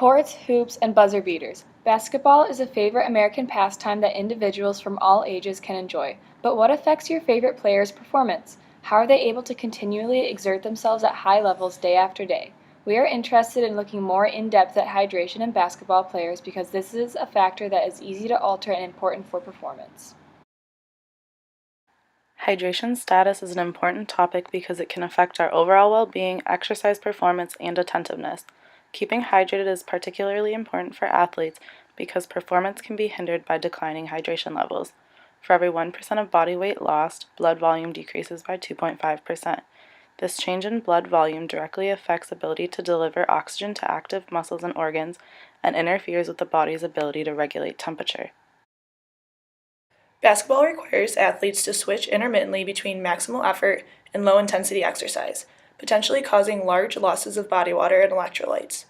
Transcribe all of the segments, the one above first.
Sports, hoops, and buzzer beaters. Basketball is a favorite American pastime that individuals from all ages can enjoy. But what affects your favorite player's performance? How are they able to continually exert themselves at high levels day after day? We are interested in looking more in depth at hydration in basketball players because this is a factor that is easy to alter and important for performance. Hydration status is an important topic because it can affect our overall well-being, exercise performance, and attentiveness. Keeping hydrated is particularly important for athletes because performance can be hindered by declining hydration levels. For every 1% of body weight lost, blood volume decreases by 2.5%. This change in blood volume directly affects ability to deliver oxygen to active muscles and organs and interferes with the body's ability to regulate temperature. Basketball requires athletes to switch intermittently between maximal effort and low-intensity exercise, potentially causing large losses of body water and electrolytes.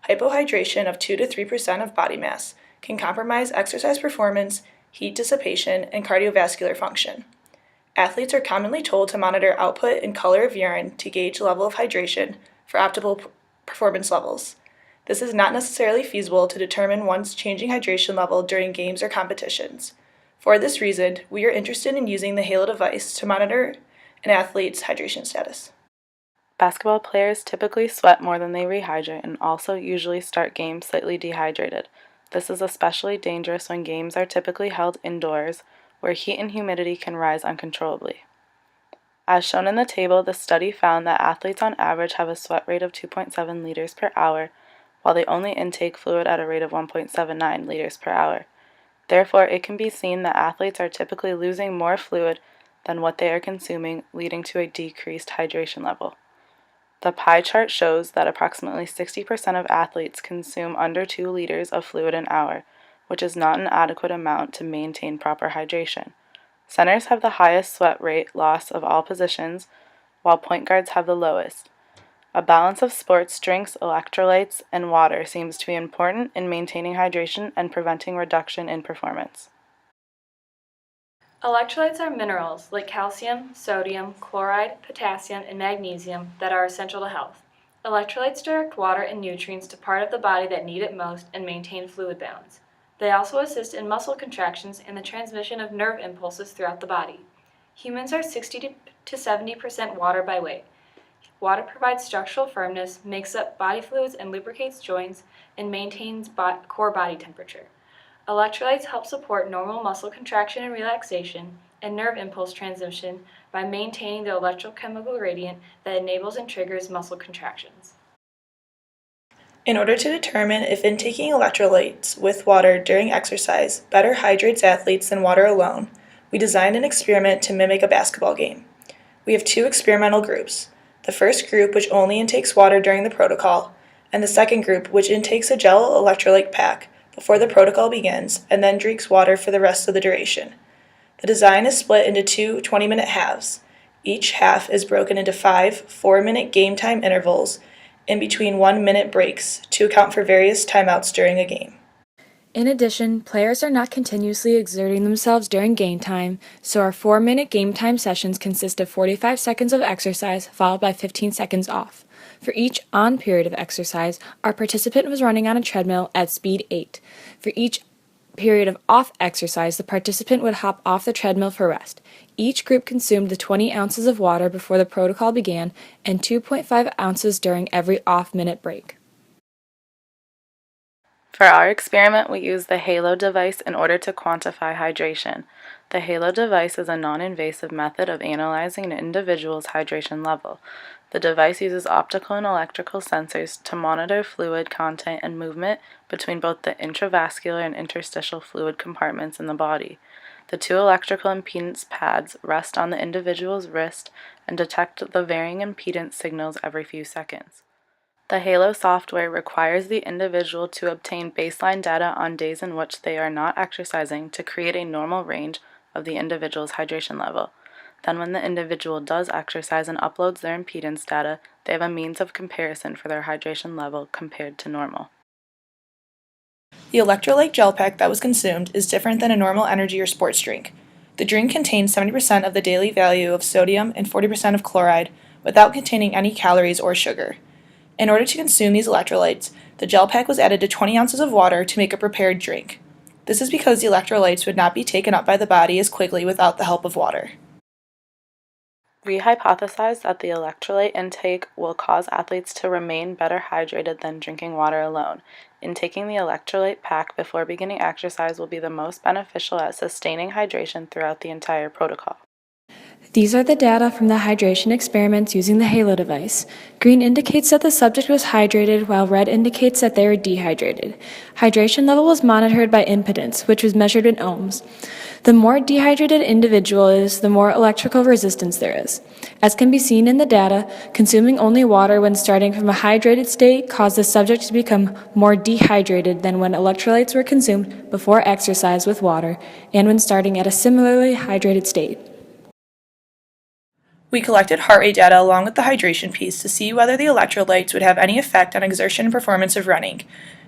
Hypohydration of 2 to 3% of body mass can compromise exercise performance, heat dissipation, and cardiovascular function. Athletes are commonly told to monitor output and color of urine to gauge level of hydration for optimal performance levels. This is not necessarily feasible to determine one's changing hydration level during games or competitions. For this reason, we are interested in using the Halo device to monitor an athlete's hydration status. Basketball players typically sweat more than they rehydrate and also usually start games slightly dehydrated. This is especially dangerous when games are typically held indoors, where heat and humidity can rise uncontrollably. As shown in the table, the study found that athletes on average have a sweat rate of 2.7 liters per hour, while they only intake fluid at a rate of 1.79 liters per hour. Therefore, it can be seen that athletes are typically losing more fluid than what they are consuming, leading to a decreased hydration level. The pie chart shows that approximately 60% of athletes consume under 2 liters of fluid an hour, which is not an adequate amount to maintain proper hydration. Centers have the highest sweat rate loss of all positions, while point guards have the lowest. A balance of sports drinks, electrolytes, and water seems to be important in maintaining hydration and preventing reduction in performance. Electrolytes are minerals like calcium, sodium, chloride, potassium, and magnesium that are essential to health. Electrolytes direct water and nutrients to part of the body that need it most and maintain fluid balance. They also assist in muscle contractions and the transmission of nerve impulses throughout the body. Humans are 60 to 70% water by weight. Water provides structural firmness, makes up body fluids and lubricates joints, and maintains core body temperature. Electrolytes help support normal muscle contraction and relaxation and nerve impulse transmission by maintaining the electrochemical gradient that enables and triggers muscle contractions. In order to determine if intaking electrolytes with water during exercise better hydrates athletes than water alone, we designed an experiment to mimic a basketball game. We have 2 experimental groups. The first group, which only intakes water during the protocol, and the second group, which intakes a gel electrolyte pack before the protocol begins and then drinks water for the rest of the duration. The design is split into 2 20-minute halves. Each half is broken into 5 4-minute game time intervals in between 1-minute breaks to account for various timeouts during a game. In addition, players are not continuously exerting themselves during game time, so our 4-minute game time sessions consist of 45 seconds of exercise followed by 15 seconds off. For each on period of exercise, our participant was running on a treadmill at speed 8. For each period of off exercise, the participant would hop off the treadmill for rest. Each group consumed the 20 ounces of water before the protocol began and 2.5 ounces during every off-minute break. For our experiment, we used the Halo device in order to quantify hydration. The Halo device is a non-invasive method of analyzing an individual's hydration level. The device uses optical and electrical sensors to monitor fluid content and movement between both the intravascular and interstitial fluid compartments in the body. The 2 electrical impedance pads rest on the individual's wrist and detect the varying impedance signals every few seconds. The Halo software requires the individual to obtain baseline data on days in which they are not exercising to create a normal range of the individual's hydration level. Then when the individual does exercise and uploads their impedance data, they have a means of comparison for their hydration level compared to normal. The electrolyte gel pack that was consumed is different than a normal energy or sports drink. The drink contains 70% of the daily value of sodium and 40% of chloride without containing any calories or sugar. In order to consume these electrolytes, the gel pack was added to 20 ounces of water to make a prepared drink. This is because the electrolytes would not be taken up by the body as quickly without the help of water. We hypothesize that the electrolyte intake will cause athletes to remain better hydrated than drinking water alone. Intaking the electrolyte pack before beginning exercise will be the most beneficial at sustaining hydration throughout the entire protocol. These are the data from the hydration experiments using the Halo device. Green indicates that the subject was hydrated, while red indicates that they were dehydrated. Hydration level was monitored by impedance, which was measured in ohms. The more dehydrated individual is, the more electrical resistance there is. As can be seen in the data, consuming only water when starting from a hydrated state caused the subject to become more dehydrated than when electrolytes were consumed before exercise with water and when starting at a similarly hydrated state. We collected heart rate data along with the hydration piece to see whether the electrolytes would have any effect on exertion and performance of running.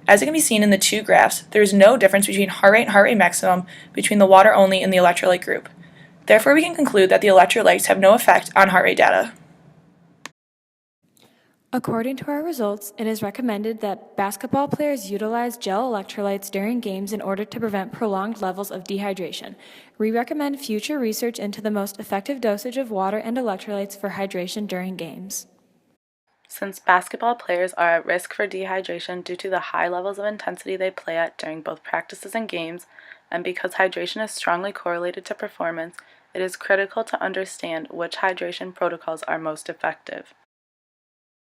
As it can be seen in the two graphs, there is no difference between heart rate and heart rate maximum between the water only and the electrolyte group. Therefore, we can conclude that the electrolytes have no effect on heart rate data. According to our results, it is recommended that basketball players utilize gel electrolytes during games in order to prevent prolonged levels of dehydration. We recommend future research into the most effective dosage of water and electrolytes for hydration during games. Since basketball players are at risk for dehydration due to the high levels of intensity they play at during both practices and games, and because hydration is strongly correlated to performance, it is critical to understand which hydration protocols are most effective.